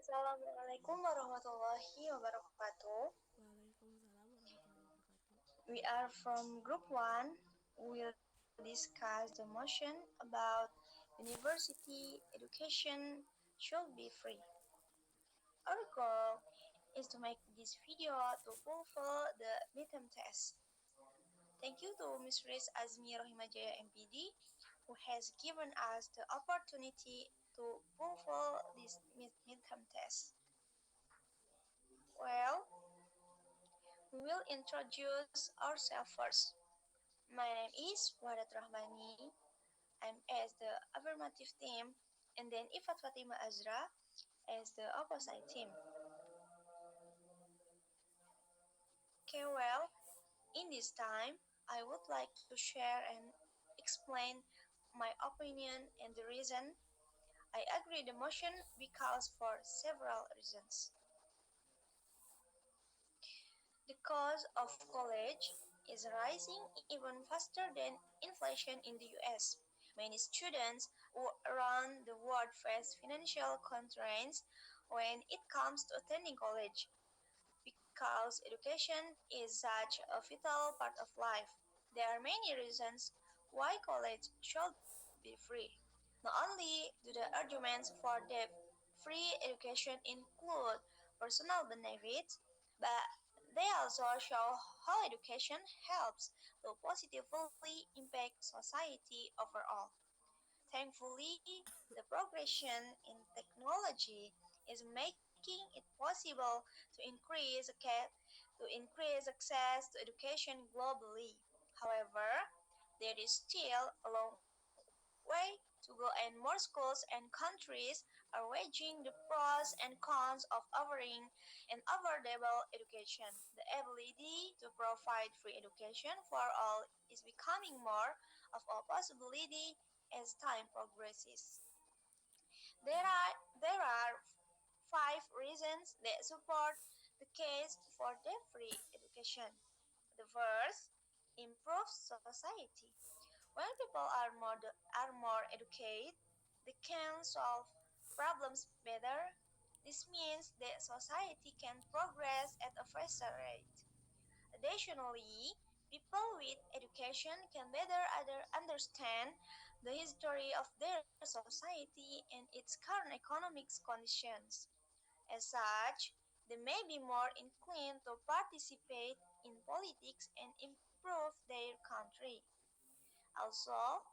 Assalamualaikum warahmatullahi wabarakatuh. Waalaikumsalam warahmatullahi wabarakatuh. We are from Group 1. We will discuss the motion about university education should be free. Our goal is to make this video to fulfill the midterm test. Thank you to Ms. Riz Azmi Rohimajaya MPD who has given us the opportunity to fulfill this midterm test. Well, we will introduce ourselves first. My name is Wahda Rahmani. I'm as the affirmative team, and then Ifat Fatima Azra as the opposite team. Okay, well, in this time, I would like to share and explain my opinion and the reason I agree the motion because for several reasons. The cost of college is rising even faster than inflation in the US. Many students around the world face financial constraints when it comes to attending college because education is such a vital part of life. There are many reasons why college should be free. Not only do the arguments for debt-free education include personal benefits, but they also show how education helps to positively impact society overall. Thankfully, the progression in technology is making it possible to increase access to education globally. However, there is still a long way to go and more schools and countries are weighing the pros and cons of offering an affordable education. The ability to provide free education for all is becoming more of a possibility as time progresses. There are five reasons that support the case for debt-free education. The first, improves society. When people are more educated, they can solve problems better. This means that society can progress at a faster rate. Additionally, people with education can better understand the history of their society and its current economic conditions. As such, they may be more inclined to participate in politics and improve their country. Also,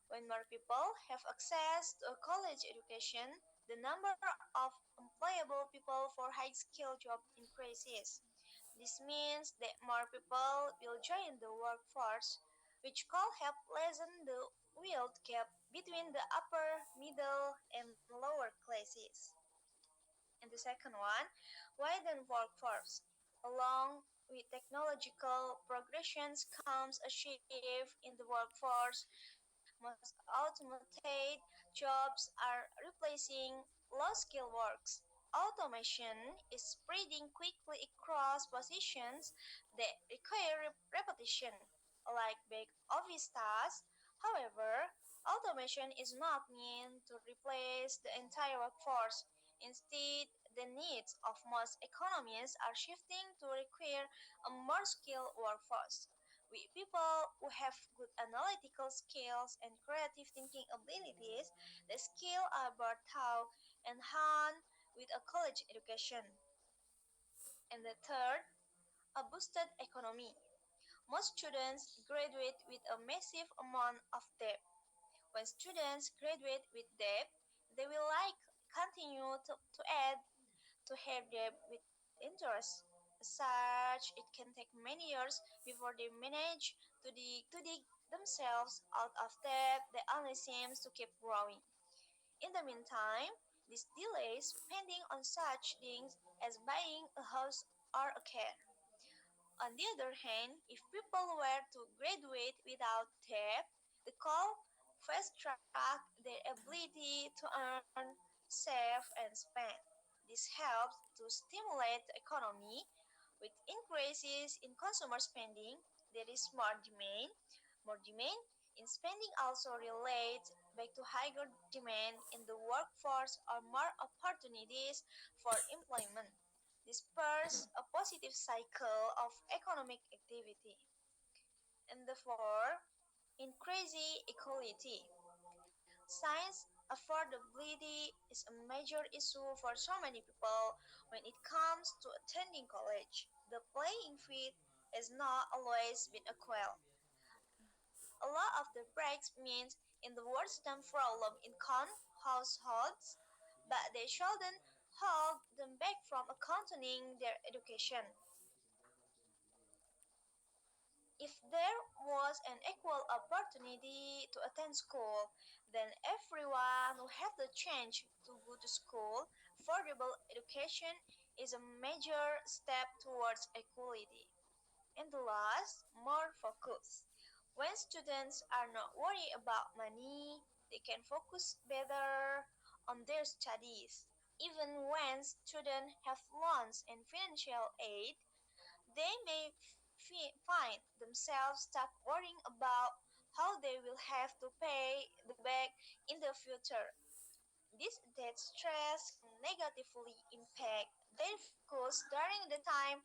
when more people have access to a college education, the number of employable people for high-skilled jobs increases. This means that more people will join the workforce, which could help lessen the wealth gap between the upper, middle, and lower classes. And the second one, widen workforce. Along with technological progressions comes a shift in the workforce. Most automated jobs are replacing low-skill works. Automation is spreading quickly across positions that require repetition, like back office tasks. However, automation is not meant to replace the entire workforce. Instead, the needs of most economies are shifting to require a more skilled workforce. With people who have good analytical skills and creative thinking abilities, the skills are both taught and honed with a college education. And the third, a boosted economy. Most students graduate with a massive amount of debt. When students graduate with debt, they will continue to add to their debt with interest. As such, it can take many years before they manage to dig themselves out of debt that only seems to keep growing. In the meantime, this delays spending on such things as buying a house or a car. On the other hand, if people were to graduate without debt, the could fast track their ability to earn, save, and spend. This helps to stimulate the economy. With increases in consumer spending, there is more demand. More demand in spending also relates back to higher demand in the workforce or more opportunities for employment. This spurs a positive cycle of economic activity. And the four, increasing equality. Science affordability is a major issue for so many people when it comes to attending college. The playing field has not always been equal. A lot of the breaks means in the worst term problem income households, but they shouldn't hold them back from continuing their education. If there was an equal opportunity to attend school, then everyone would have the chance to go to school. Affordable education is a major step towards equality. And the last, more focus. When students are not worried about money, they can focus better on their studies. Even when students have loans and financial aid, they may find themselves stuck worrying about how they will have to pay the back in the future. This debt stress can negatively impact their focus during the time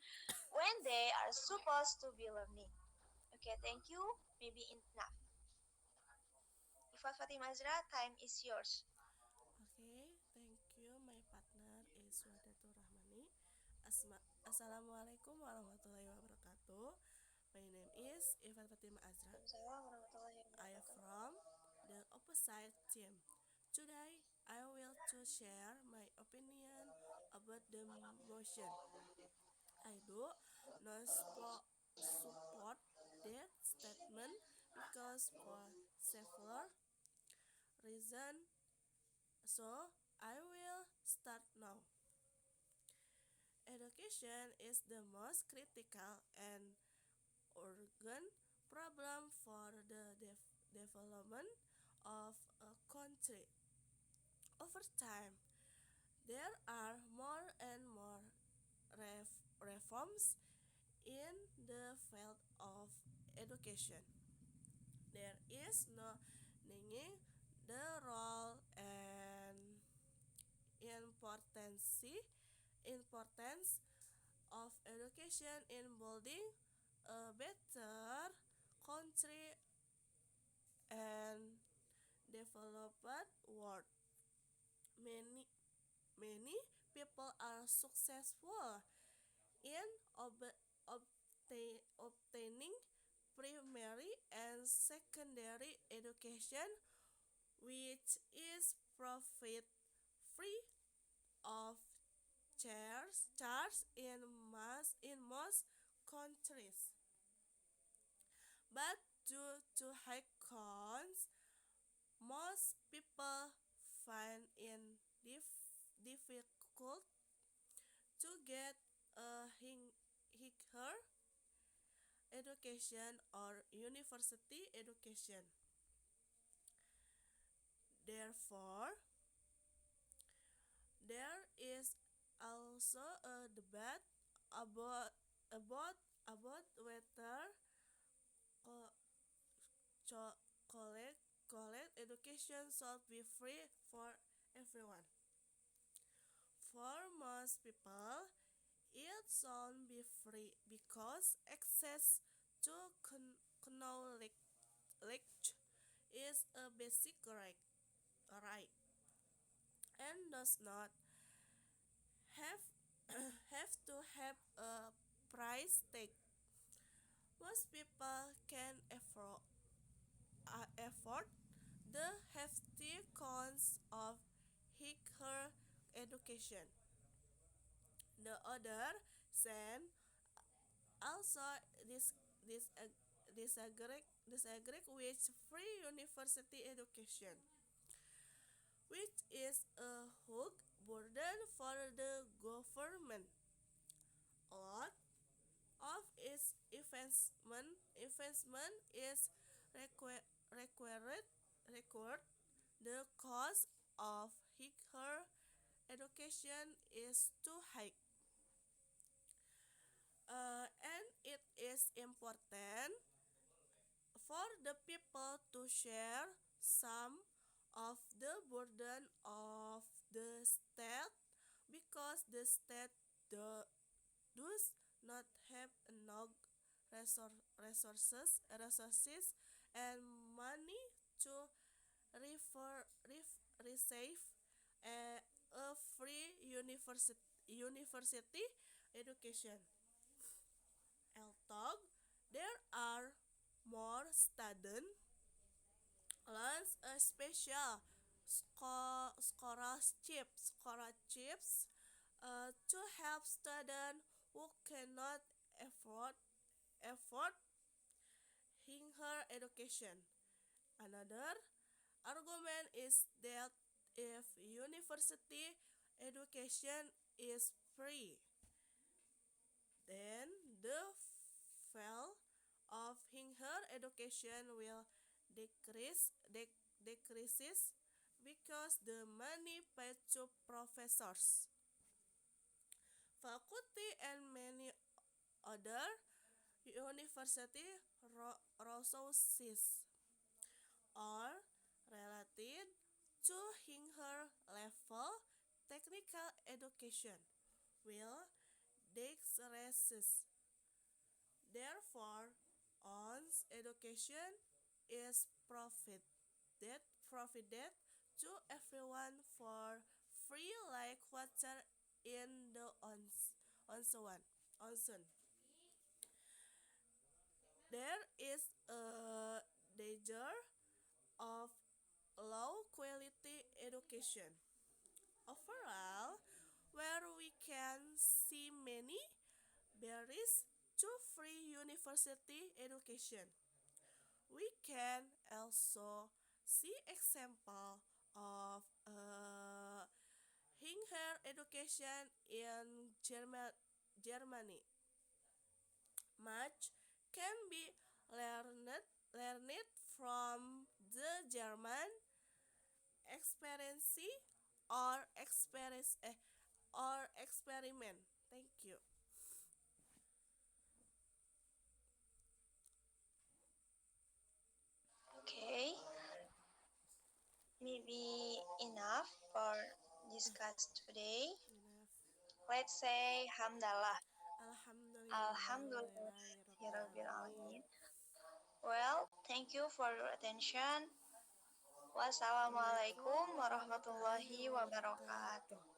when they are supposed to be learning. Okay, thank you. Maybe enough. Ifat Fatima Azra, time is yours. Okay, thank you. My partner is Wahda Rahmani. Assalamualaikum warahmatullahi wabarakatuh. My name is Ifat Fatima Azra. Waalaikumsalam warahmatullahi I am wabarakatuh. from the opposite team. Today, I will to share my opinion about the motion. I do not support that statement because for several reasons. So, I will start now. Education is the most critical and urgent problem for the development of a country. Over time, there are more and more reforms in the field of education. There is no denying the role and importance importance of education in building a better country and developed world. Many many people are successful in obtaining primary and secondary education, which is profit free of charge in most countries. But due to high costs, most people find it difficult to get a higher education or university education. Therefore, there is also a debate about about whether co- college education should be free for everyone. For most people, it should be free because access to knowledge is a basic right and does not have have to have a price tag. Most people can afford the hefty costs of higher education. The other side also dis, dis, disagree with free university education, which is a huge burden for the government. A lot of its investment is required. The cost of higher education is too high, and it is important for the people to share some of the burden of the state because the state does not have enough resources and money to receive a free university education. Although there are more students learns a special scholarships to help students who cannot afford higher education. Another argument is that if university education is free, then the value of higher education will decreases because the money paid to professors, faculty, and many other university resources are related to higher level technical education will decreases. Therefore, once education is provided to everyone for free like water in the onsen. There is a danger of low quality education. Overall, where we can see many barriers to free university education, we can also see example of higher education in Germany. Much can be learned from the German experience or experiment. Thank you. Okay, maybe enough for discuss today. Enough. Let's say hamdallah. Alhamdulillahirobbilalamin. Alhamdulillahirabbil. Well, thank you for your attention. Wassalamualaikum Assalamualaikum warahmatullahi warahmatullahi wabarakatuh. wabarakatuh.